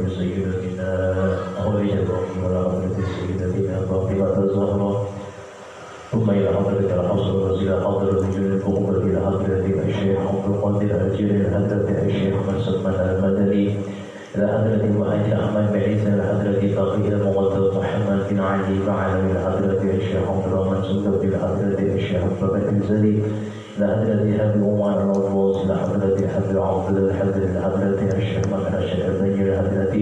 سيدتنا خديجة الرحيم وإلى حضرة سيدتنا فاطمة الزهراء ثم إلى حضرة الحصر وإلى حضرة جل الكبرى إلى حضرة الشيخ عبد القادر الجليل حضرة الشيخ مسلم المدني إلى حضرة المؤيد أحمد بن عيسى إلى حضرة تقي المغدر محمد بن علي معلم إلى حضرة الشيخ عبد الرحمن سندر إلى حضرة الشيخ بكر الزلي إلى حضرة أبي عمر الأوس إلى حضرة أبي عبد الحمد إلى حضرة الشيخ مكر الشيخ البني إلى حضرة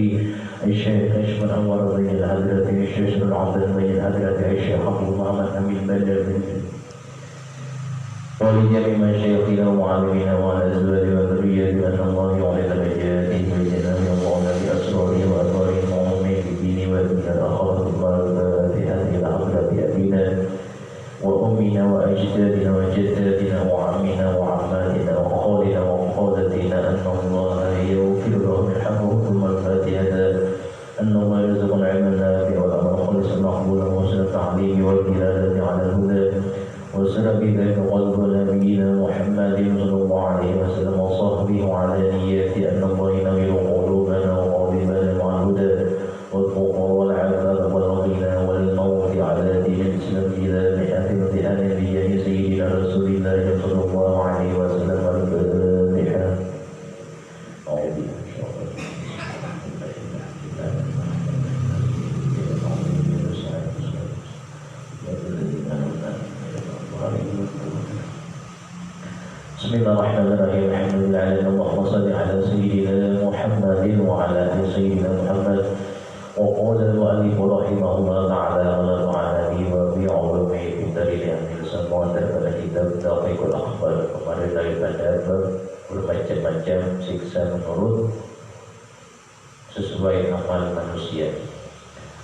الشيخ أشمل أنور البني إلى حضرة الشيخ بن عبد البني إلى حضرة الشيخ عبد محمد أمين بدر ولجميع مشايخنا ومعلمينا وعلى أزواجنا وذريتنا أن الله يعلن بجاههم وجنان وضعنا بأسرارهم وأثارهم وعلمهم في الدين والدنيا الآخرة الفاتحة إلى حضرة أبينا وأمنا وأجدادنا وجداتنا وعمنا وعماتنا وخالنا وخالتنا أن الله يغفر لهم يرحمهم ثم الفاتحة أن الله يرزقنا علما نافعا وعملا خالصا مقبولا وحسن التعليم والدلالة على الهدى وسلم بذلك قلب نبينا محمد صلى الله عليه وسلم وصحبه وعلى نيته أن الله ينور قلوبنا وقلوبنا مع الهدى والتقوى والعفاف والغنى والموت على دين الإسلام إلى مئة امتحان بجاه سيدنا رسول الله صلى الله عليه وسلم الفاتحة. أعوذ بالله من الشيطان Bismillahirrahmanirrahim. Alhamdulillah Allahumma salli ala sayyidina Muhammadin wa ala ali sayyidina Muhammad. Wa qala al-mu'allif rahimahullah ta'ala wa nafa'ana bihi wa bi 'ulumihi fi dalil semua daripada kitab Tauhidul Akhbar, kemarin daripada bermacam-macam siksa menurut sesuai amal manusia.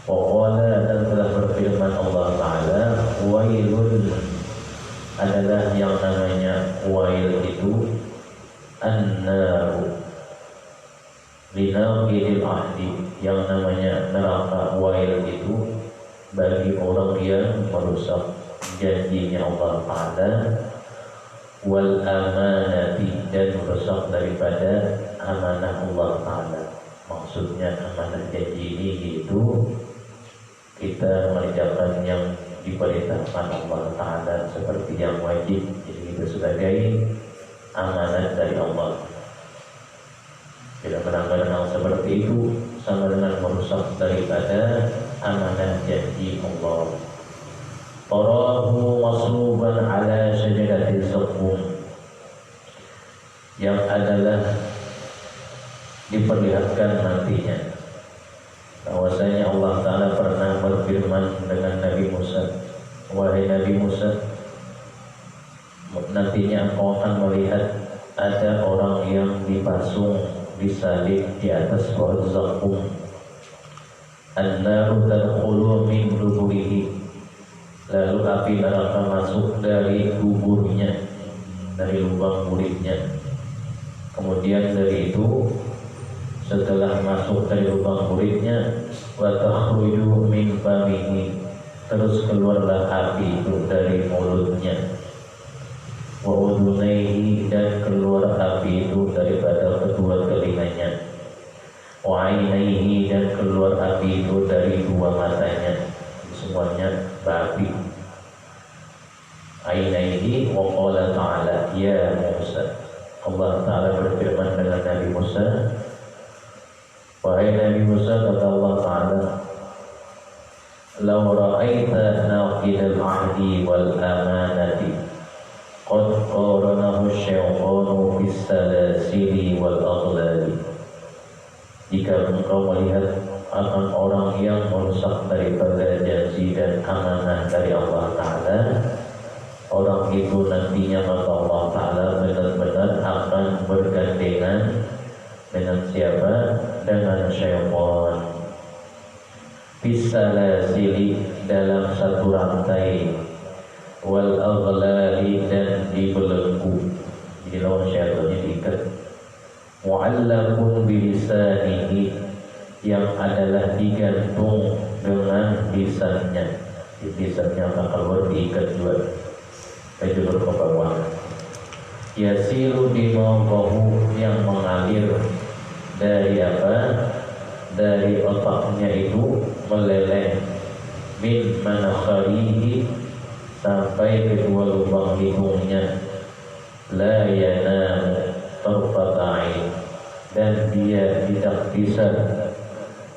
Wa qala, dan telah berfirman Allah Ta'ala, wailun, adalah yang namanya wail itu an-naru linaqidil ahdi, yang namanya neraka wail itu bagi orang yang merusak janjinya Allah Ta'ala, wal amanati, dan merusak daripada amanah Allah Ta'ala. Maksudnya amanah janji ini itu kita mengerjakan yang diperintahkan Allah Ta'ala seperti yang wajib, jadi itu sebagai amanat dari Allah. Bila melanggar hal seperti itu sama dengan merusak daripada amanah janji Allah. Tarahu masruban ala syajaratil zaqqum, yang adalah diperlihatkan nantinya bahwasanya Allah Ta'ala pernah berfirman dengan Nabi Musa, wahai Nabi Musa, nantinya engkau akan melihat ada orang yang dipasung, disalib di atas pohon zaqqum. An-naru tadkhulu min duburihi, lalu api neraka masuk dari duburnya, dari lubang mulutnya. Kemudian dari itu, setelah masuk dari lubang mulutnya, wa takhruju min famihi, terus keluarlah api itu dari mulutnya, wa udunaihi, dan keluar api itu daripada kedua telinganya, wa ainaihi, dan keluar api itu dari dua matanya, semuanya babi. Ainaihi, wa qala ta'ala ya Musa, Allah Ta'ala berfirman dengan Nabi Musa, wahai Nabi Musa, kata Allah Ta'ala, law ra'aita naqidal ahdi wal amanati qad qaranahu syaitanu bis salasili wal aghlali, jika engkau melihat akan orang yang merusak daripada janji dan amanah dari Allah Ta'ala, orang itu nantinya maka Allah Ta'ala benar-benar akan bergandengan dengan siapa? Dengan syaitan. Bisalasili, dalam satu rantai, wal aghlali, dan dibelenggu. Jadi lawan syaitannya diikat. Mu'allaqun bilisanihi, yang adalah digantung dengan lisannya. Lisannya akan keluar, diikat juga, kejulur ke bawah. Yasiru dimawwahu, yang mengalir dari apa? dari otaknya itu meleleh min manakharihi sampai kedua lubang hidungnya, la yanam tarfata'in, dan dia tidak bisa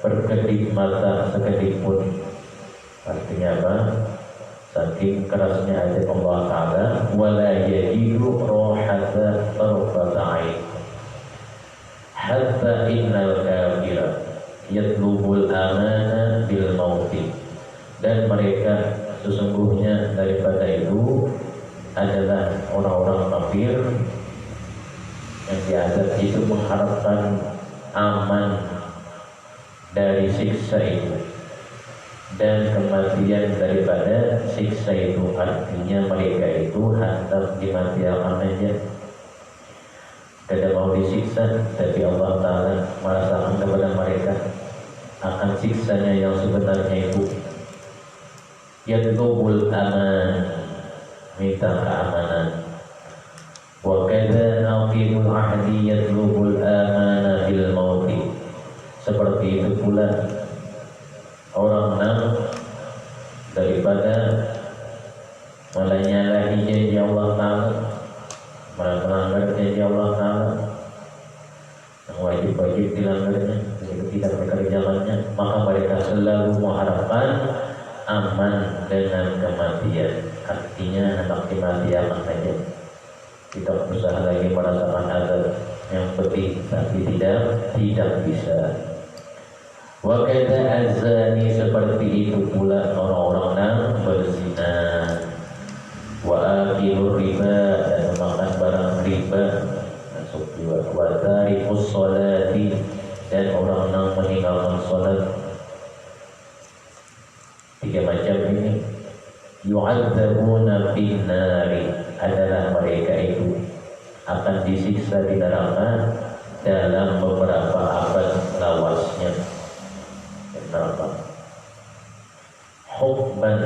berkedip mata sekedip pun. Artinya apa? Saking kerasnya azab Allah Ta'ala, wala yajidu rohata tarfata'in, hatta innal kafira yatlubul amana bil mauti, dan mereka sesungguhnya daripada itu adalah orang-orang kafir yang diazab itu mengharapkan aman dari siksa itu dan kematian daripada siksa itu. Artinya mereka itu hendak dimatikan aja, tidak mau disiksa, tapi Allah Ta'ala merasakan kepada mereka akan siksanya yang sebenarnya itu. Yatlubul aman, minta keamanan. Wa kadza naqibul ahdi yatlubul amana bil mauti, seperti itu pula orang yang daripada menyalahi janji Allah Ta'ala, melanggar janji Allah Ta'ala yang wajib-wajib dilanggarnya, tidak mengerjakannya, maka mereka selalu mengharapkan aman dengan kematian. Artinya hendak dimatikan saja, tidak berusaha lagi merasakan azab yang pedih, tapi tidak bisa. Wa kadza azani, seperti itu pula orang-orang yang berzina, wa akilur riba, dan memakan barang riba, masuk juga. Wa tarikus sholati, dan orang yang meninggalkan sholat. Tiga macam ini yu'adzabuna fin nari, adalah mereka itu akan disiksa di neraka dalam beberapa abad lawasnya. Neraka hubban,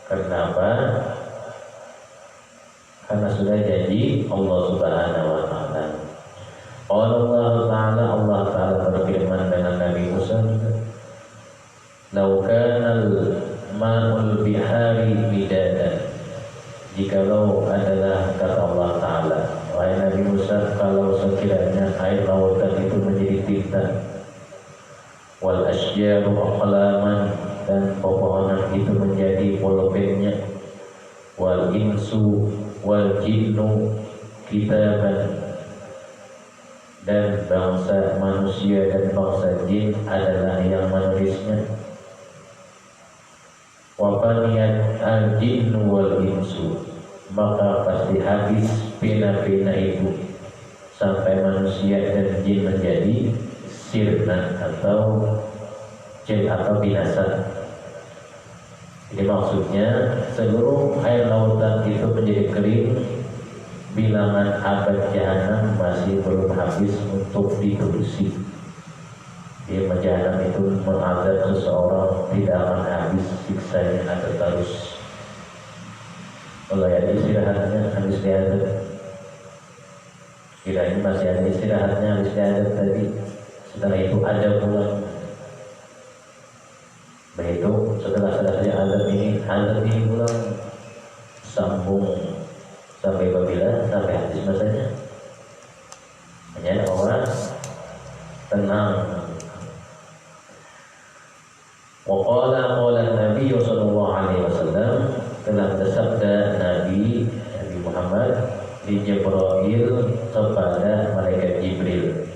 kenapa? Karena sudah janji Allah Subhanahu wa Ta'ala. Allah Ta'ala berfirman dengan Nabi Musa, "Lau kanal ma'ul bihari midadan," jikalau adalah kata Allah Ta'ala, wahai Nabi Musa, kalau sekiranya air lautan itu menjadi tinta, wal asyaru aqlaman, dan pepohonan itu menjadi pulpennya, wal insu wal jinnu kitaban, dan bangsa manusia dan bangsa jin adalah yang menulisnya, wa faniyat al jinnu wal insu, maka pasti habis pena-pena itu sampai manusia dan jin menjadi sirna atau binasa. Jadi maksudnya seluruh air lautan itu menjadi kering, bilangan abad jahanam masih belum habis untuk diturusi. Dia jahanam itu mengazab seseorang tidak akan habis siksanya, ada terus. Kalau ada istirahatnya habis diazab, kira-kira masih ada istirahatnya habis diazab tadi. Setelah itu ada pulang. Begitu setelah selesai azab ini pulang, sambung sampai apabila sampai habis masanya. Hanya orang tenang. Qala Nabi sallallahu alaihi wasallam, telah bersabda Nabi Muhammad di Jibril kepada malaikat Jibril,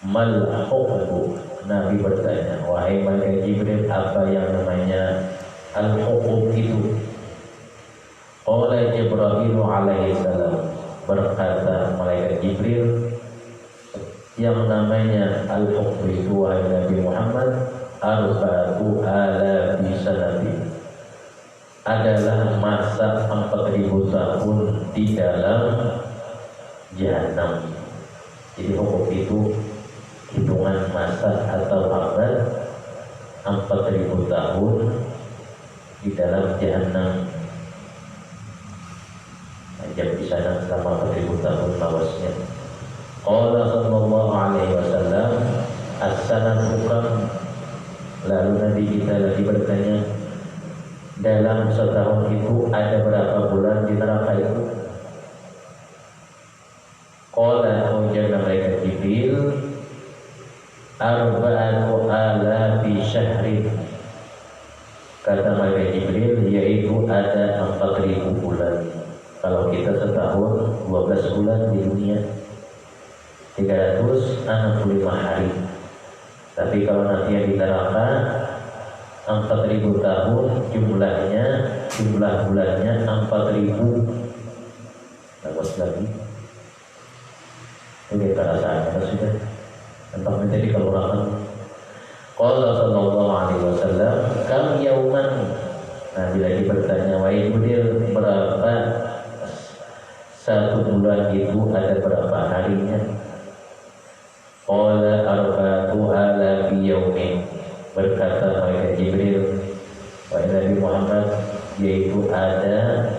mal hukmu. Nabi bertanya, wahai malaikat Jibril, apa yang namanya al-hukum itu? Qala Jibril alaihi salam, berkata malaikat Jibril, yang namanya al-hukum itu, wahai Nabi Muhammad, arba'atu alafi sanatin, adalah masa 4.000 tahun di dalam jahanam. Jadi hukum itu hitungan masa atau abad 4.000 tahun di dalam jahanam. Ajab di sana selama 4.000 tahun lawasnya. Qala sallallahu alaihi wasallam, sanatukan. Lalu Nabi kita lagi bertanya, dalam setahun itu ada berapa bulan di neraka itu? Qala ujar malaikat Jibril, arba'atu alafi syahrin. Kata malaikat Jibril, yaitu ada 4.000 bulan. Kalau kita setahun 12 bulan di dunia, 365 hari. Tapi kalau nanti yang di neraka 4.000 tahun, jumlah bulannya 4.000. Bagus lagi. Ini kita rasakan sudah. Tempat menjadi kelurahan. Qala sallallahu alaihi wasallam, kam yauman. Nabi lagi bertanya, wahai Jibril, berapa satu bulan itu ada berapa harinya? Qala arba'atu alafi yaumin. Berkata malaikat Jibril, wahai Nabi Muhammad, yaitu ada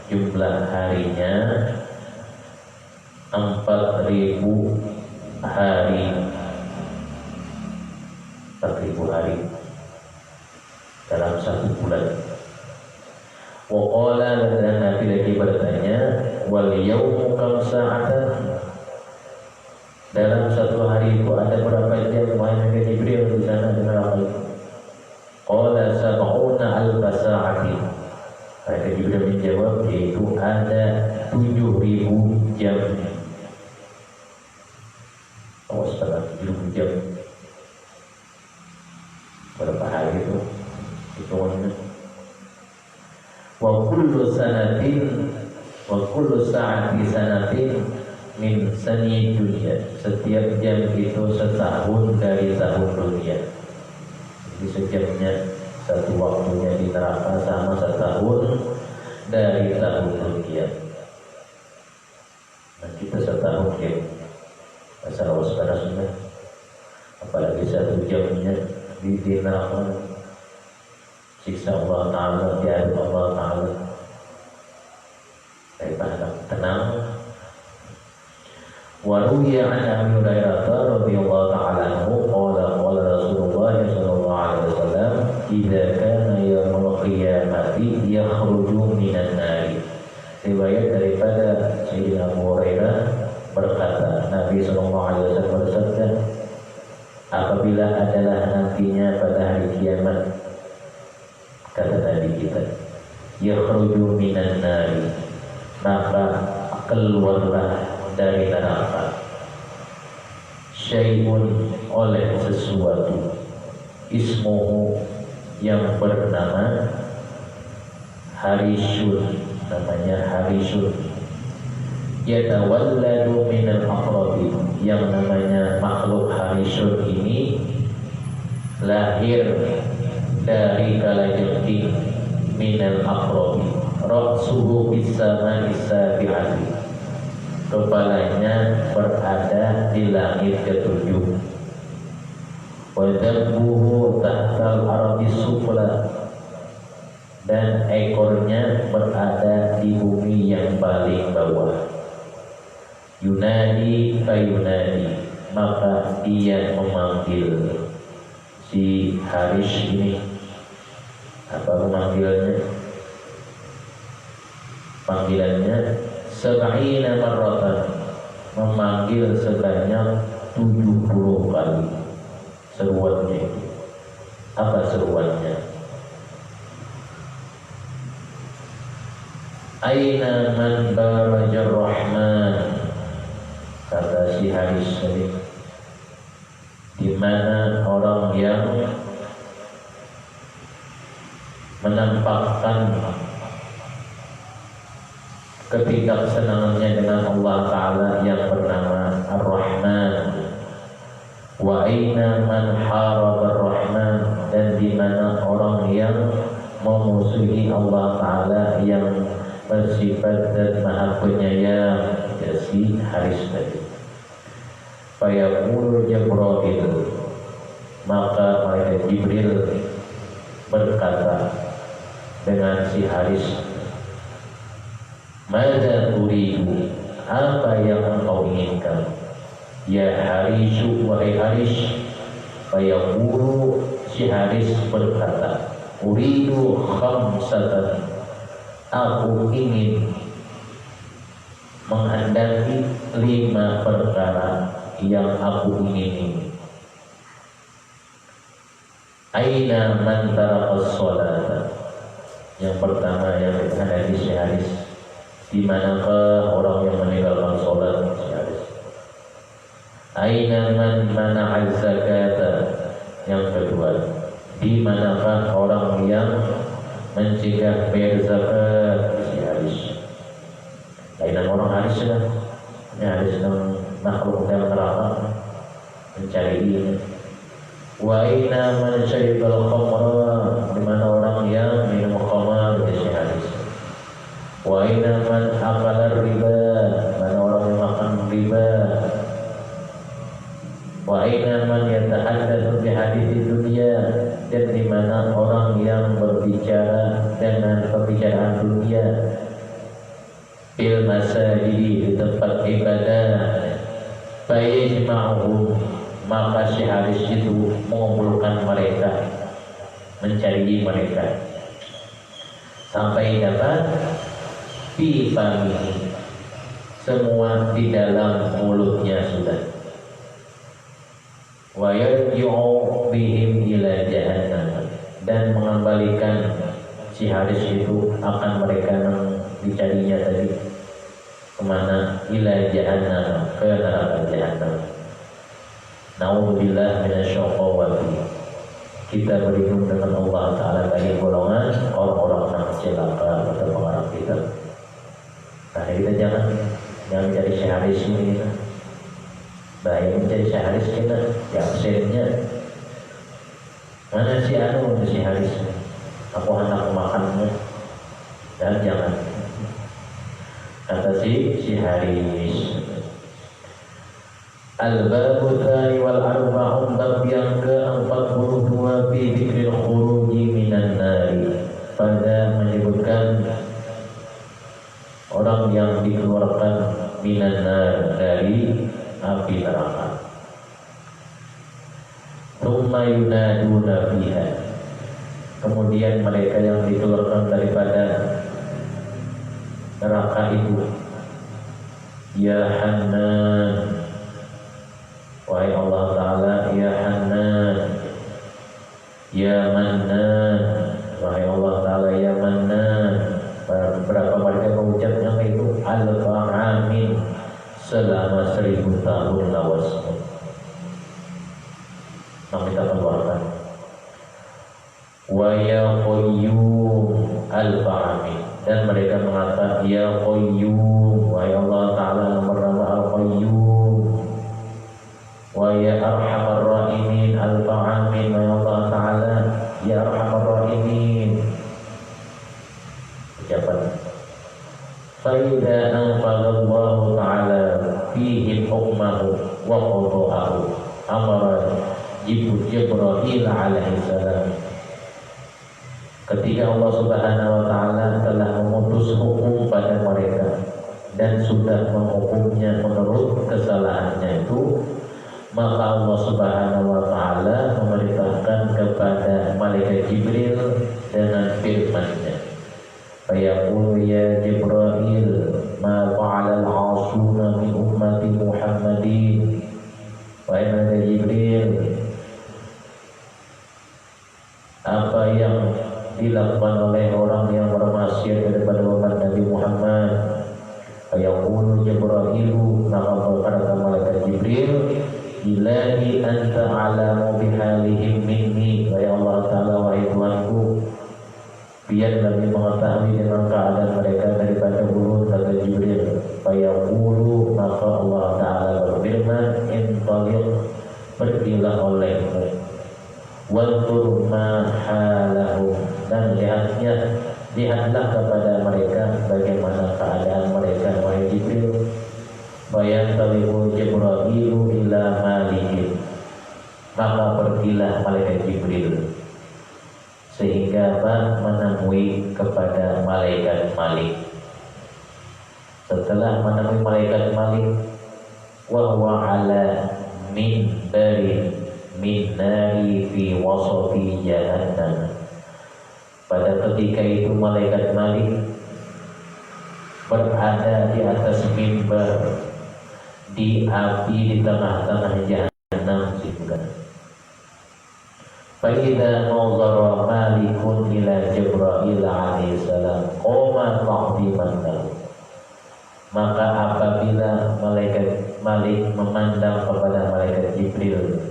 jumlah harinya 4.000 hari. 4.000 hari dalam satu bulan. Wa qala, dan Nabi lagi bertanya, wal yaumu kam sa'atan. Dalam satu hari itu ada berapa jam? Wahai Nabi Jibril, di sana di neraka itu. Qala sab'una alfa sa'ati. Nabi Jibril menjawab, yaitu ada 7.000 jam. Awas pada 7.000 jam. Berapa hari itu? Hitungannya. Wa kullu sa'ati sanatin min sani dunia. Setiap jam itu setahun dari tahun dunia. Jadi sejamnya, satu waktunya di neraka sama setahun dari tahun dunia. Nah, kita setahun ya, masalah waspada sudah. Apalagi satu jamnya di neraka, siksa Allah Ta'ala, diadab Allah Ta'ala. Daripada tenang. Waruya an Abi Hurairah radhiyallahu ta'ala anhu qala Rasulullah sallallahu alaihi wasallam, idza kana yaumul qiyamati yakhruju minan nar. Riwayat daripada Sayyidina Abu Hurairah berkata, Nabi sallallahu alaihi wasallam bersabda, apabila adalah nantinya pada hari kiamat, kata Nabi kita, yakhruju minan nar, maka keluarlah dari neraka syai'un, oleh sesuatu, ismuhu, yang bernama Harisun, namanya Harisun, yatawalladu minal aqrabi, yang namanya makhluk Harisun ini lahir dari kalajengking minal aqrabi, ra'suhu bisama isabi'ati, kepalanya berada di langit ketujuh, wa dhabbuhu tahtal ardi sufla, dan ekornya berada di bumi yang paling bawah. Yunadi fayunadi, maka dia memanggil si Haris ini. Apa memanggilnya? Panggilannya sab'ina marratan, memanggil sebanyak 70 kali. Seruannya itu apa? Seruannya, aina man barajar rahman, kata si Haris tadi, di mana orang yang menampakkan ketidaksenangannya dengan Allah Ta'ala yang bernama Ar-Rahman. Wa aina man haraba Ar-Rahman, dan di mana orang yang memusuhi Allah Ta'ala yang bersifat dan maha penyayang, ya si Haris tadi. Fayaqulu Jibril, maka malaikat Jibril berkata dengan si Haris, mada turidu, apa yang engkau inginkan? Ya Harisu, wahai Haris. Fayaqulu, si Haris berkata, uridu khamsatan, aku ingin menghendaki 5 perkara yang aku ingini. Aina man taraqas sholata, yang pertama yang dikhendaki si Haris, di manakah orang yang meninggalkan sholat si Haris. Aina man mana'az zakata, yang kedua, di manakah orang yang mencegah bayar zakat si Haris. Lain orang Haris lah, ini Haris yang makhluk yang neraka mencari ini. Wa aina man syaribal khamra, di mana orang yang minum khamar si Haris. Wa aina man akala riba, mana orang yang makan riba. Wa aina man yatahaddatsu bi hadits dunya, dan di mana orang yang berbicara dengan pembicaraan dunia. Fil masajid, di tempat ibadah. Fayajma'uhum, maka si Haris itu mengumpulkan mereka, mencari mereka sampai dapat fi famihi, semua di dalam mulutnya sudah. Wa yarji'u bihim ila jahannam, dan mengembalikan si Haris itu akan mereka yang dicarinya tadi kemana? Ila jahannam, ke neraka jahannam. Na'udzubillah minasyaitonir. Kita berlindung dengan Allah Ta'ala dari golongan orang-orang yang celaka atau pengarang kita. Nah, kita jangan jadi syaharis ini kita. Bahaya menjadi syaharis kita, ya absennya. Mana si anu si Haris? Aku hendak makannya. Dan jangan. Kata si Haris. Al-babu tsani wal arba'un, bab yang ke-42 fi dzikril khuruji minan nari, pada menyebutkan orang yang dikeluarkan minan nar, dari api neraka. Tsumma yunaduna fiha, kemudian mereka yang dikeluarkan daripada neraka itu, ya Hannan, wahai Allah Ta'ala, ya Hannan, ya Mannan, wahai Allah Ta'ala, ya Mannan. Berapa mereka mengucapnya itu alfa amin, selama 1000 tahun lawasmu. Nah, kita keluarkan. Wa ya Qayyum alfa amin, dan mereka mengatakan ya Qayyum, wahai Allah Ta'ala yang bernama Al-Qayyum. Wa ya Arhamar Rahimin alfa amin, wahai Allah Ta'ala ya Arhamar Rahimin. Ucapan. Fa idza anfalallahu Ta'ala fihi hukmahu wa qada'ahu, amara Jibril alaihi salam. Ketika Allah Subhanahu wa Ta'ala telah memutus hukum pada mereka dan sudah menghukumnya menurut kesalahannya itu, maka Allah Subhanahu wa Ta'ala memerintahkan kepada malaikat Jibril dengan firman-Nya, fayaqulu ya Jibril ma fa'ala al-'asuna min ummati Muhammadin. Wahai malaikat Jibril, apa yang dilakukan oleh orang yang bermaksiat daripada umat Nabi Muhammad? Fayaqulu Jibril, maka berkata malaikat Jibril, ilahi anta alamu bihalihim minni, wahai Allah Ta'ala, wahai Tuhanku, biar Nabi mengetahui dengan keadaan mereka daripada buruk. Kata Jibril, fayaqulu, maka Allah Ta'ala berfirman, intaliq, pergilah olehmu, wantur ma halahu, dan lihatlah kepada mereka bagaimana keadaan mereka, wahai Jibril. Fayantaliqu Jibril ila malikin, maka pergilah malaikat Jibril sehingga menemui kepada malaikat Malik. Setelah menemui malaikat Malik, wa huwa ala minbarin min nari fi wasati jahannam. Pada ketika itu malaikat Malik berada di atas mimbar di api di tengah-tengah jahannam juga. Fa'idha nazara Malikun ila Jibril alaihi salam qoma ta'ziman lahu. Maka apabila malaikat Malik memandang kepada malaikat Jibril,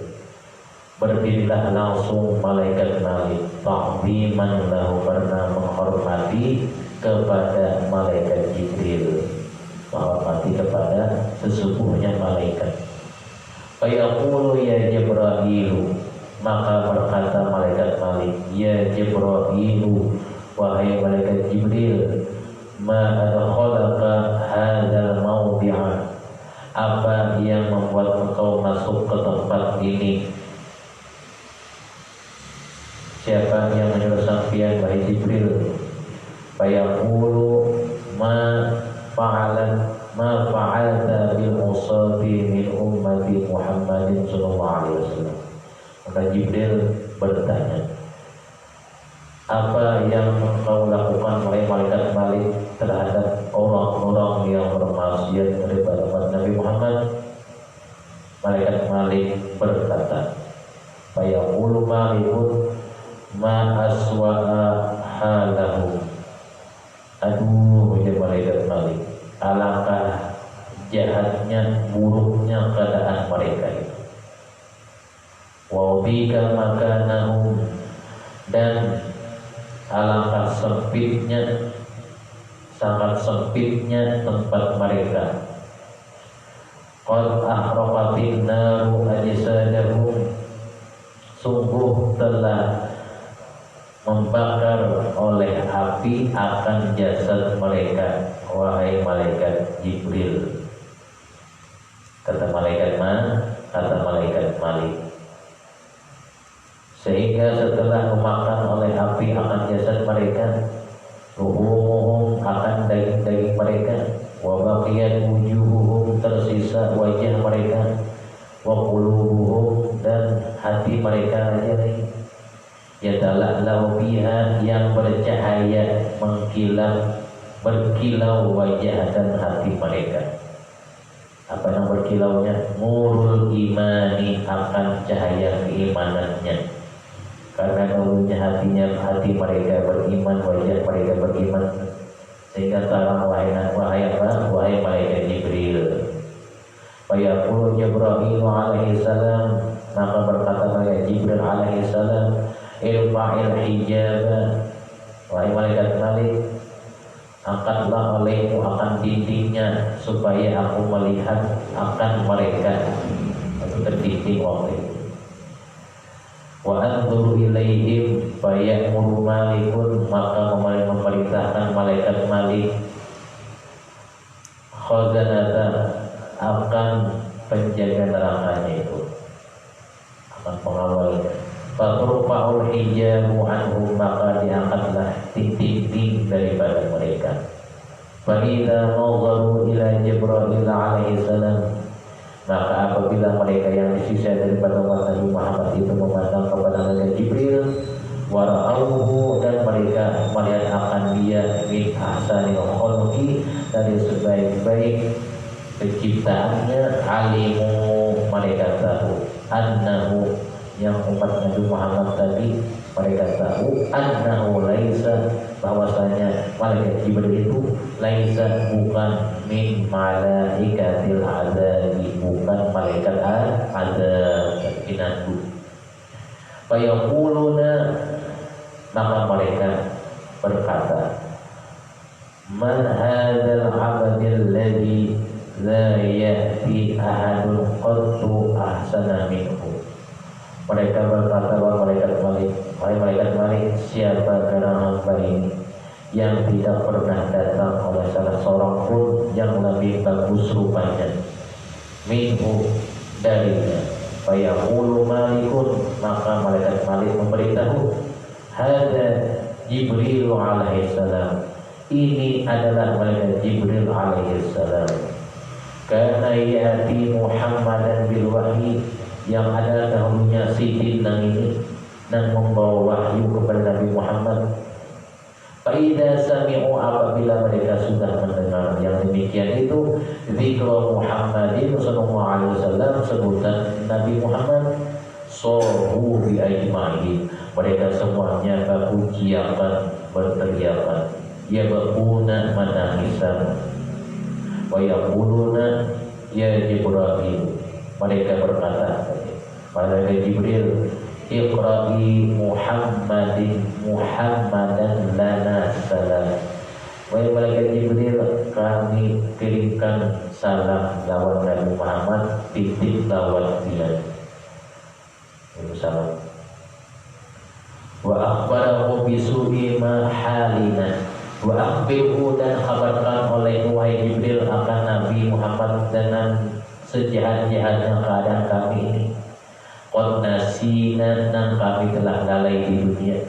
berdirilah langsung malaikat Malik ta'ziman lahu, karena menghormati kepada malaikat Jibril, menghormati kepada sesepuhnya malaikat. Fayaqulu ya Jibril, maka berkata malaikat Malik, ya Jibril, wahai malaikat Jibril, ma adkhalaka hadzal mawdi'a, apa yang membuat engkau masuk ke tempat ini? Siapa yang menyuruh sampeyan, wahai Jibril? Fayaqulu ma fa'alta bil musafi min ummati Muhammadin sallallahu alaihi wasallam. Maka Jibril bertanya, apa yang engkau lakukan oleh malaikat Malik terhadap orang-orang yang bermaksiat daripada umat Nabi Muhammad? Malaikat Malik berkata, fayaqulu Malikun ma aswa'a halahu. Aduh, ya malaikat Malik, alangkah jahatnya, buruknya keadaan mereka itu. Wa bika makanahum, dan alangkah sempitnya, sangat sempitnya tempat mereka. Qad ahraqatin naru ajsadahum, sungguh telah membakar oleh api akan jasad mereka, wahai malaikat Jibril. Kata malaikat Malik, sehingga setelah memakan oleh api akan jasad mereka, ruhumuhum, akan daging-daging mereka, wa baqiyat wujuhuhum, tersisa wajah mereka, wa qulubuhum, dan hati mereka aja lagi, yatalalau biha, yang bercahaya, mengkilap, berkilau wajah dan hati mereka. Apa yang berkilaunya? Nurul imani, akan cahaya keimanannya. Karena dahulunya hati mereka beriman, wajah mereka beriman, sehingga terang wahai malaikat Jibril. Fayaqulu Jibril alaihi salam, maka berkata malaikat Jibril alaihi salam, irfa'il hijaba, wahai malaikat Malik, angkatlah olehmu akan dindingnya, supaya aku melihat akan mereka. Itu terdinding waktu itu. Wa anzuru ilaihim fayamuru Malikun, maka memerintahkan malaikat Malik khazanata, akan penjaga nerakanya itu, akan pengawalnya. Faturfa'ul hijabu anhum, maka diangkatlah dinding daripada mereka. Fa idza nazaru ila Jibril alaihi salam, maka apabila mereka yang disisa daripada umat Nabi Muhammad itu memandang kepada malaikat Jibril, wara'auhu, dan mereka melihat akan dia, min ahsanil khalqi, dari sebaik-baik penciptaannya, alimu, mereka tahu, annahu, yang umat Nabi Muhammad tadi, mereka tahu, annahu laisa, bahwasanya malaikat Jibril itu laisa, bukan min malaikatil azabi, bukan malaikat azab, pinandu. Fayaquluna, maka mereka berkata, man hadzal abdil ladzi la ya'ti ahadun qattu ahsana minhu. Mereka berkata, wahai malaikat Malik, siapa gerangan hamba ini yang tidak pernah datang oleh salah seorang pun yang lebih bagus rupanya, minhu, darinya. Fayaqulu Malikun, maka malaikat Malik memberitahu, hadza Jibril alaihi salam, ini adalah malaikat Jibril alaihi salam. Karena ya'ti Muhammadan bil wahyi, yang ada dahulunya si bintang ini dan membawa wahyu kepada Nabi Muhammad. Faida sami'u, apabila mereka sudah mendengar yang demikian itu, zikra Muhammadin sallallahu alaihi wasallam, sebutan Nabi Muhammad, sohu bi ajma'in, mereka semuanya berpujiakan, berteriakan, yabquna manahisan wa yaquluna ya Jibril, mereka berkata, pada Jibril, Iqra'i Muhammadan lana salam. Wahai malaikat Jibril, kami kirimkan salam lawan Nabi Muhammad, titip lawan dia. Salam. Wa akhbarahu bisu'i ma halina. Wa akhbirhu, dan kabarkan oleh wahai Jibril akan Nabi Muhammad dengan sejahat-jahatnya keadaan kami ini. Qad nasina, dan kami telah lalai di dunia.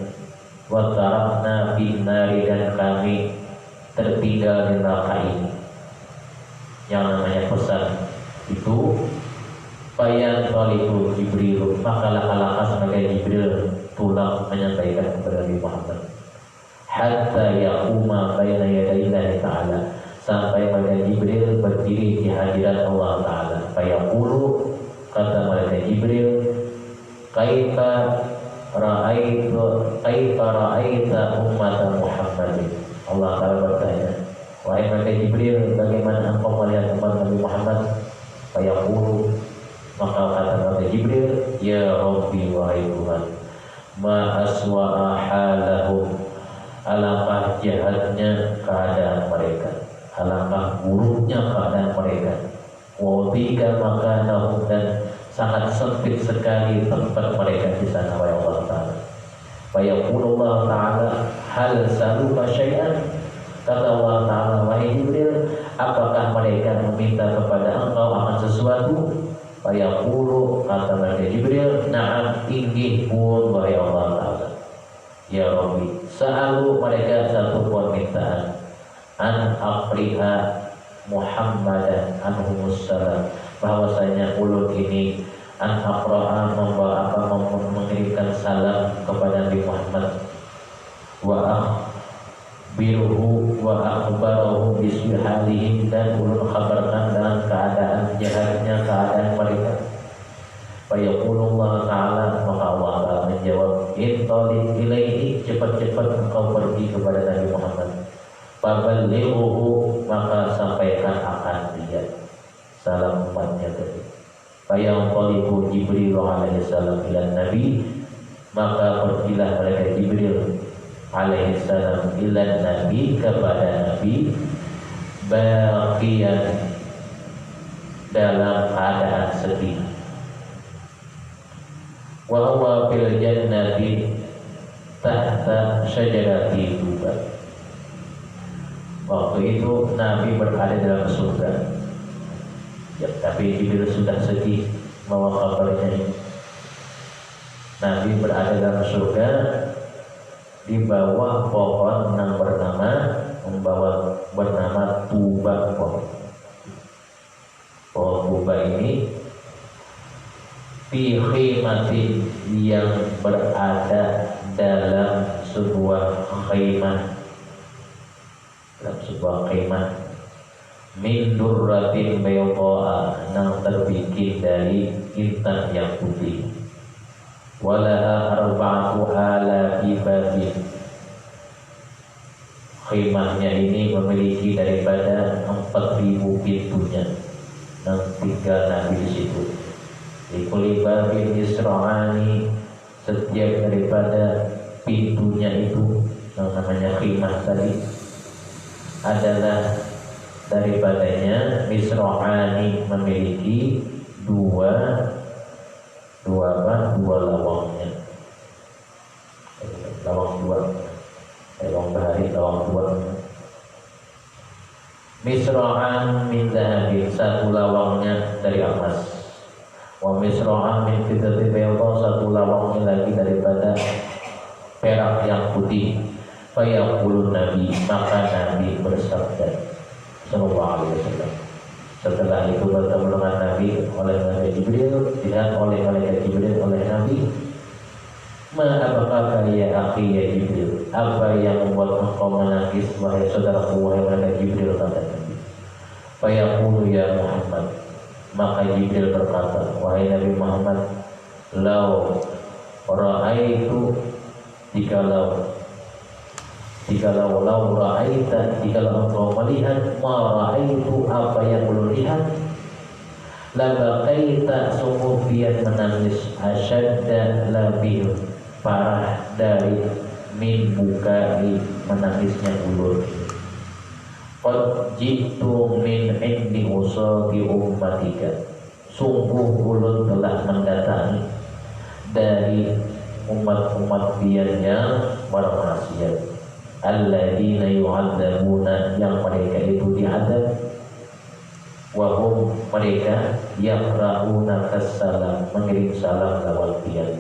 Wa tarakna fin nari, dan kami tertinggal di neraka ini. Yang namanya pesan itu bayan tolibu Jibril, maka laka-laka sebagai Jibril pulang menyampaikan kepada Nabi Muhammad. Hatta yaquma baina yadayillahi ta'ala, sampai pada Jibril berdiri di hadirat Allah Ta'ala. Fayaqulu, kata malaikat Jibril, kaifa ra'aita ummata Muhammadin. Allah Ta'ala bertanya, wahai malaikat Jibril, bagaimana engkau melihat umat Nabi Muhammad? Fayaqulu, maka kata malaikat Jibril, ya Rabbi, wahai Tuhan, ma aswa'a halahum, alangkah jahatnya keadaan mereka, alangkah buruknya keadaan mereka. Wadika makanahum, dan sangat sempit sekali tempat mereka di sana, wahai Allah Ta'ala. Fayaqulullah Ta'ala, hal saluka syai'an, kata Allah Ta'ala, wahai Jibril, apakah mereka meminta kepada engkau akan sesuatu? Fayaqulu, kata malaikat Jibril, na'am, inggih pun wahai Allah Ta'ala. Ya Rabbi, sa'alu, mereka satu permintaan, an aqriha Muhammadan anhumus salam, bahwasanya ulun ini an aqra'a, membawa apa, mengirimkan salam kepada Nabi Muhammad, wa akhbiruhu wa akhbarahu bisbihalihim, dan ulun khabarkan dengan keadaan jahatnya keadaan mereka. Fayaqulullah Ta'ala, maka Allah Ta'ala menjawab, intalik ilaihi, cepat-cepat engkau pergi kepada Nabi Muhammad. Faballighuhu, maka sampaikan akan dia salam umatnya tadi. Fayaqulu Jibril alaihi salam ila Nabi, maka pergilah malaikat Jibril alaihi salam ila Nabi, kepada Nabi, baqiyan, dalam keadaan sedih. Wa huwa fil jannati tahta syajarati tuba. Waktu itu Nabi berada dalam surga, ya, tapi Jibril sudah sedih bahwa kabarnya ini. Nabi berada dalam surga di bawah pohon yang bernama Tuba. Pohon Tuba ini fi khimatin, yang berada dalam sebuah khimah, dalam sebuah khimah, min durratin bayda'a, yang terbikin dari intan yang putih. Walaha arba'atu alafi babin, khimahnya ini memiliki daripada 4.000 pintunya, dan tinggal Nabi di situ. Di kulli babin yusra'ani, setiap daripada pintunya itu yang namanya khimah tadi adalah daripadanya misra'ani, memiliki dua lawangnya, lawang bahari, lawang dua. Misra'an min dhahabin, satu lawangnya dari emas. Wa misra'an min fiddatin bayda, satu lawangnya lagi daripada perak yang putih. Fayaqulun Nabi, maka Nabi bersabda sallallahu alaihi wasallam. Setelah itu bertemu dengan Nabi Nabi oleh malaikat Jibril, dilihat oleh malaikat Jibril oleh Nabi. Apakah ya akhi ya Jibril, apa yang membuat engkau menangis wahai saudaraku wahai malaikat Jibril, kata Nabi. Fayaqulu ya Muhammad, maka Jibril berkata, wahai Nabi Muhammad, lau ra'aitu, jikalau engkau melihat ma ra'aitu, apa yang belum lihat, labaqaita, sungguh biar menangis, asyadda, lebih parah dari min bukai, menangisnya ulun. Qad jitu min indi usati ummatika, sungguh ulun telah mendatangi dari umat-umat biarnya bermaksiat. Alladzina yu'adzabuna, yang mereka itu diadab, wahum, mereka yaqra'una kassalam, mengirim salam lewat biar.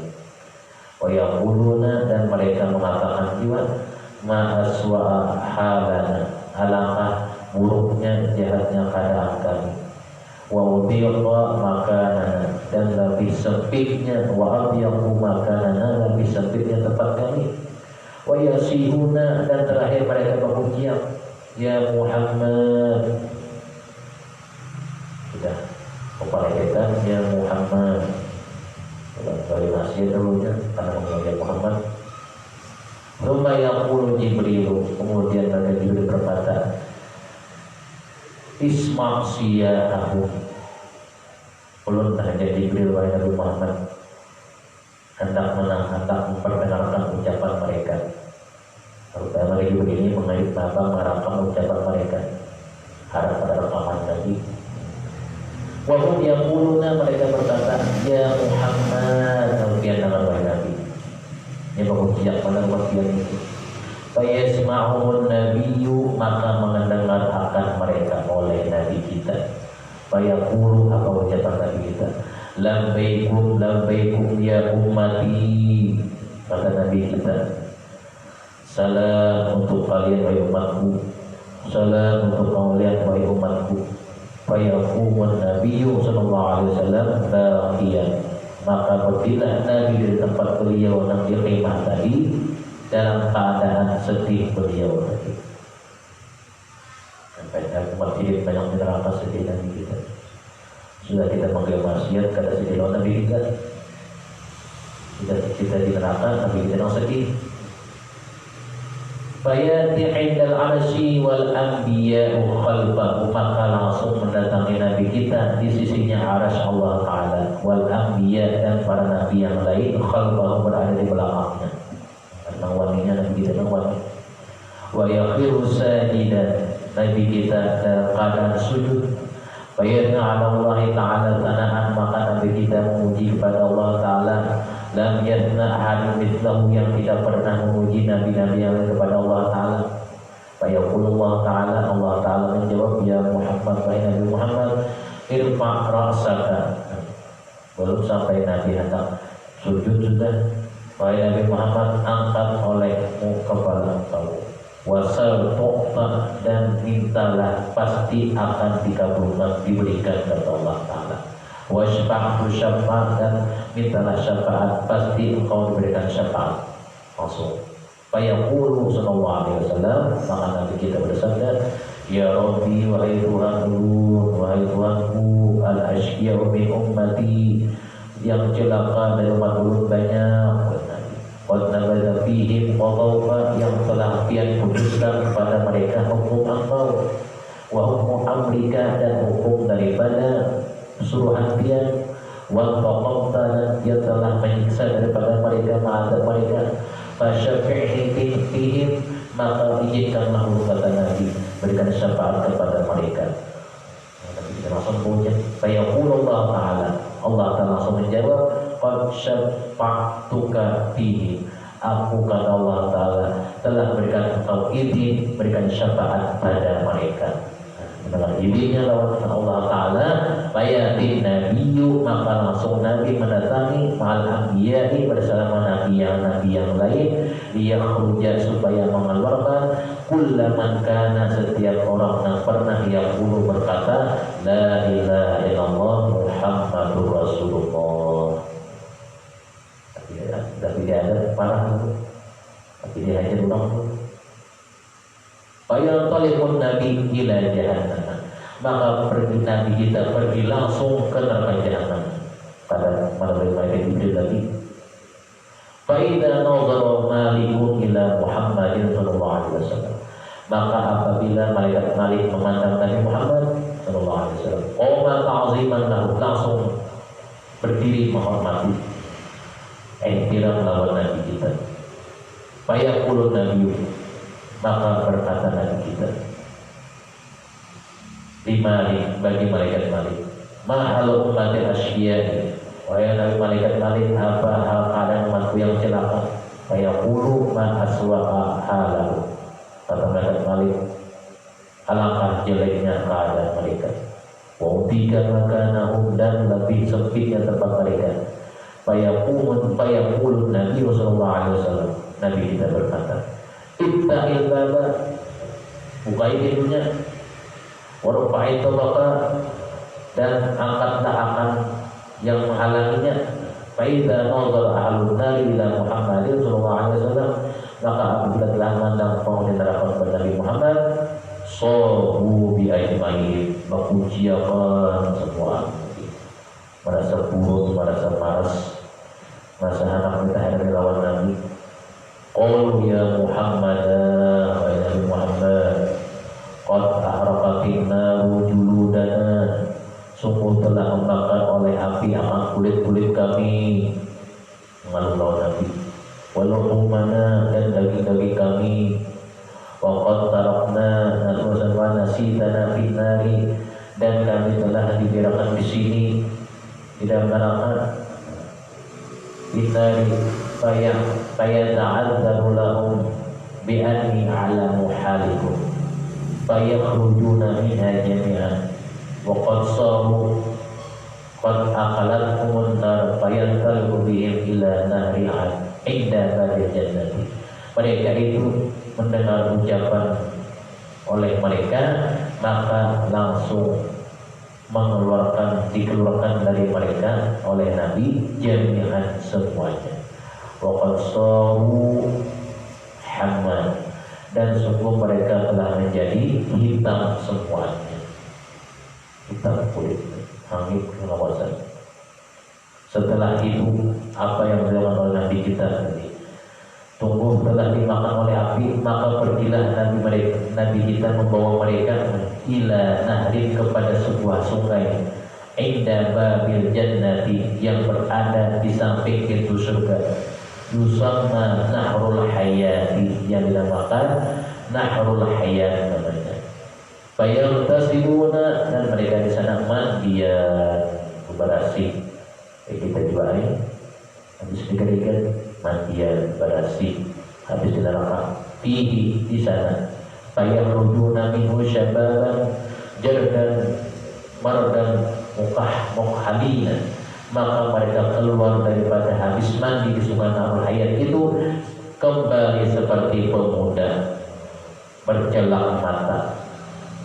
Wa yaquluna, dan mereka mengatakan juga, ma aswa'a halana, alangkah buruknya jahatnya keadaan kami. Wa udhiqa makanana, dan lebih sempitnya, wa adhiqu makanana, lebih sempitnya tempat kami. Wa yasihuna, dan terakhir mereka berucap, ya Muhammad. Sudah kepada kita, ya Muhammad. Dari masih dulunya karena memanggil Muhammad. Rumah yaqulu Jibril, kemudian Nabi Jibril berkata, isma' siya'ahu, ulun hanya Jibril wahai Nabi Muhammad hendak memperdengarkan ucapan mereka. Terutama Jibril ini merekam ucapan mereka, harap pada rekaman tadi. Wahum yaquluna, mereka berkata, ya Muhammad, kemudian dengan wahai Nabi. Ini berucap pada wasiat itu. Fayasma'umun nabiyyu, maka mendengar akan mereka oleh Nabi kita. Fayaqulu, apa ucapan Nabi kita? Labbaikum ya ummati, kata Nabi kita. Salam untuk kalian wahai umatku, salam untuk kalian wahai umatku. Fayaqumun nabiyyu sallallahu alaihi wasallam baqiyan, maka berdirilah Nabi di tempat beliau yang diterima tadi dalam keadaan sedih beliau tadi. Sampai umat ini banyak di neraka sedih Nabi kita. Sudah kita panggil maksiat kata sedih lawan Nabi kita. Kita di neraka, Nabi kita yang sedih. Fayati indal arsy wal anbiya'u khalfahu, maka langsung mendatangi Nabi kita di sisinya arsy Allah Ta'ala, wal anbiya, dan para nabi yang lain khalfahu, berada di belakangnya. Karena waninya Nabi kita kan wani. Wa yakhiru sajidan, Nabi kita dalam keadaan sujud. Fayadna ala Allah Ta'ala tanaan, maka Nabi kita memuji kepada Allah Ta'ala. Lam yadna ahadun mithlahu, yang tidak pernah memuji nabi-nabi yang lain kepada Allah Ta'ala. Fayaqulullah Ta'ala, Allah Ta'ala menjawab, ya Muhammad, wahai Nabi Muhammad, irfa' ra'saka. Belum sampai Nabi hendak sujud sudah, wahai Nabi Muhammad, angkat olehmu kepala engkau. Wasal tu'ta, dan mintalah, pasti akan dikabulkan, diberikan kata Allah Ta'ala. Wasfa'tu syafaat, dan mintalah syafaat, pasti engkau diberikan syafaat. Langsung fayaqulu sallallahu alaihi wasallam, maka Nabi kita bersabda, ya Rabbi, wahai Tuhanku, wahai Tuhanku, al-ashya'u min ummati, yang celaka dari umat ulun banyak. Qad nabadha fihim qadawfa, yang telah pian putuskan kepada mereka hukum engkau, wa hukum amrika, dan hukum daripada suruhan pian, wal faqamta, yang telah menyiksa daripada mereka, ma'adab mereka. Fasyafi'ni fihim, maka izinkanlah, kata Nabi, berikan syafaat kepada mereka. Nabi kita langsung punya. Fayaqulullah Ta'ala, Allah Ta'ala langsung menjawab, qad syafa'tuka fihim, aku, kata Allah Ta'ala, telah berikan engkau izin, berikan syafaat pada mereka. mendengar idenya lawan Allah Ta'ala, fayatin nabiyyu, maka langsung Nabi mendatangi ma'al anbiya'i bersama nabi yang lain, liyakhruja supaya mengeluarkan kullaman kana setiap orang yang pernah yaqulu berkata la ilaha illallah Muhammadur Rasulullah. Tapi dia ada parah itu, tapi dia hajar ulang. Fayantaliqun nabi ila jahannam, maka pergi nabi kita pergi langsung ke neraka jahanam. Pada malam itu lagi. Fa idza nazara malikun ila Muhammadin sallallahu alaihi wasallam, maka apabila malaikat Malik memandang Nabi Muhammad sallallahu alaihi wasallam, qoma ta'ziman lahu, langsung berdiri menghormati, ihtiram lawan nabi kita. Fa yaqulu nabiyyu, maka berkata Nabi kita bagi malaikat Malik, mahalu umatil asyiyah, wahai Nabi malaikat Malik, apa hal keadaan umatku yang celaka? Fayaqulu ma aswa'a halahu, kata malaikat Malik, alangkah jeleknya keadaan mereka. Wa utikan makanahum, dan lebih sempitnya tempat mereka. Fayaqulu Nabi sallallahu alaihi wasallam, Nabi kita berkata, itta'il baba, bukai pintunya, warfa'id tabaka, dan angkatlah akan yang menghalanginya. Fa'idha nazar ahlun nari ila Muhammadin sallallahu alaihi wasallam, maka apabila telah memandang penghuni neraka kepada Nabi Muhammad, sabu bi ajmain, memujiakan semua, merasa buruk, merasa malas, merasa anak kita hari lawan Nabi. Qalu ya Muhammad, wa ya Nabi Muhammad, qad ahraqatin naru juludana, sungguh telah membakar oleh api akan kulit-kulit kami. Mengalu lawan Nabi. Waluhumana, dan daging-daging kami. Wa qad tarakna nasitana fin nari, dan kami telah dibiarkan di sini di dalam neraka. Binari fayata'adzaru lahum bi anni a'lamu halikum fayakhrujuna minha jami'an wa qad saru qad aqalathumun nar fayantaliqu bihim ila nahri 'inda babil jannati. Mereka itu mendengar ucapan oleh mereka, maka langsung dikeluarkan dari mereka oleh Nabi jami'an semuanya. Wa qad saru hamman, dan sungguh mereka telah menjadi hitam semuanya, hitam kulit, hangit kawasan. Setelah itu apa yang dilakukan oleh Nabi kita tadi? Tunggu telah dimakan oleh api, maka pergilah Nabi kita membawa mereka ila nahrin, kepada sebuah sungai, inda babil jannati, yang berada di samping pintu surga, yusamma nahrul hayati, yang dinamakan nahrul hayat namanya. Fayagtasiluna, dan mereka di sana mandian, berbersih. Kita juga ini habis dikerikan mandian, berbersih, habis di neraka fihi, di sana. Fayakhrujuna minhu syababan jardan mardan mukhalina, maka mereka keluar daripada habis mandi di sungai Nahrul Hayat itu kembali seperti pemuda, bercelak mata,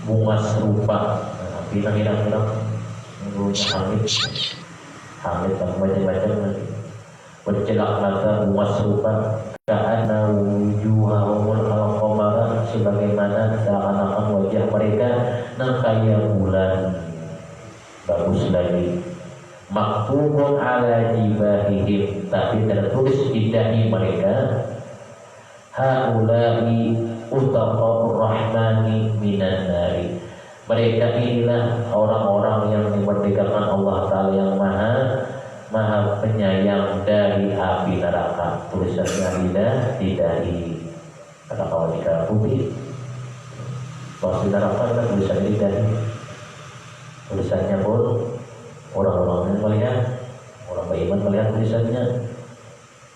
bunga serupa, pirang-pirang hamid macam-macam lagi, bercelak mata, bunga serupa, ka'anna wujuhahum al-qamara, sebagaimana seakan-akan wajah mereka nangkaya bulan. Bagus lagi, maktubun ala jibahihim, tapi tertulis di dahi mereka, haula'i utaqa'ur rahmani minan nari, mereka inilah orang-orang yang dimerdekakan Allah Ta'ala yang maha penyayang dari api neraka. Tulisannya di dahi, kata kawan jika putih, pas di neraka kan tulisannya di dahi, tulisannya pun orang-orang yang melihat, orang beriman melihat tulisannya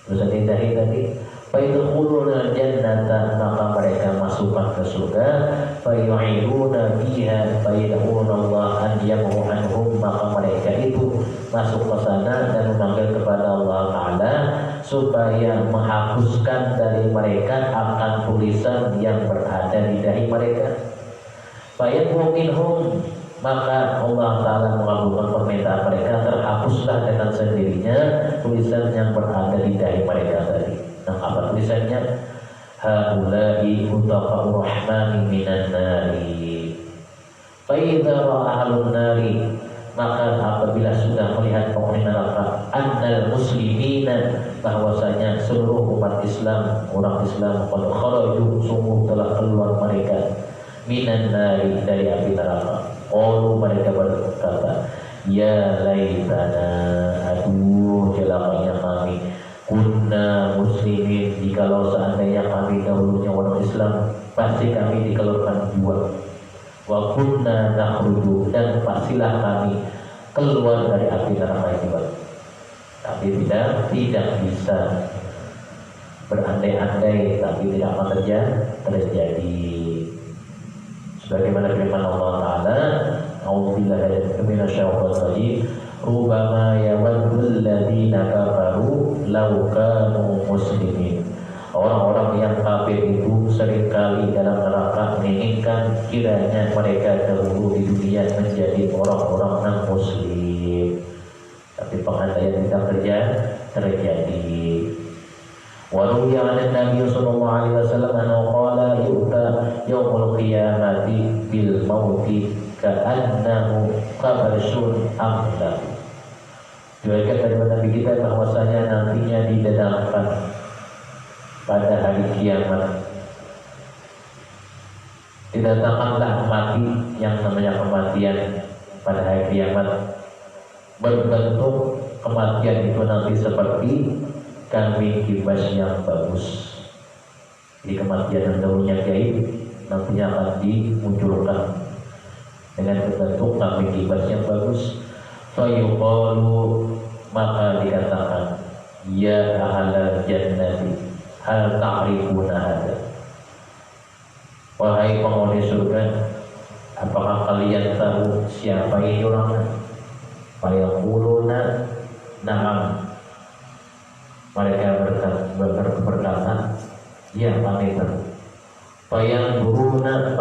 di dahi tadi. Fayadkhuluna jannata, maka mereka masukkan ke surga. Fayu'iduna biha, fayad'una Allah an yamhu anhum, maka mereka itu masuk ke sana dan memanggil kepada Allah Ta'ala supaya menghapuskan dari mereka akan tulisan yang berada di dahi mereka. Fayad'u minhum, maka Allah Ta'ala mengabulkan permintaan mereka, terhapuslah dengan sendirinya tulisan yang berada di dahi mereka tadi. Nah, apa tulisannya? Haula'i utaqa'ur rahmani minan nari. Fa idza ra'a ahlun nari, maka apabila sudah melihat penghuni neraka, annal muslimina, bahwasanya seluruh umat Islam, orang Islam, qad kharaju, sungguh telah keluar mereka, minan nari, dari api neraka. Qalu, mereka berkata, ya laitana, aduh celakanya kami, kunna muslimin, jikalau seandainya kami dahulunya orang Islam, pasti kami dikeluarkan jiwa. Wa kunna nakhruju, dan pastilah kami keluar dari api neraka itu. Tapi tidak bisa berandai-andai, tapi tidak akan terjadi. Sebagaimana firman Allah Ta'ala, a'udzubillahi minasyaitonir rajim, rubama yawaddul ladzina kafaru law kanu muslimin. Orang-orang yang kafir itu seringkali dalam neraka menginginkan kiranya mereka dahulu di dunia menjadi orang-orang non-muslim. Tapi pengandaian tidak terjadi. Waruya an Nabi sallallahu alaihi wasallam annahu qala yu'ta yaumul qiyamati bil mauti ka'annahu qabarsun amla. Diriwayatkan dari Nabi kita bahwasanya nantinya didatangkan pada hari kiamat, didatangkanlah mati, yang namanya kematian pada hari kiamat, berbentuk kematian itu nanti seperti kambing kibas yang bagus. Jadi kematian yang dahulunya gaib nantinya akan dimunculkan dengan bentuk kambing kibas yang bagus. Fayuqalu, maka dikatakan, ya ahlal jannati hal ta'rifuna hadza, wahai penghuni surga, apakah kalian tahu siapa ini orangnya? Fayaquluna na'am, mereka berkata, ya kami tahu. Fayanzuruna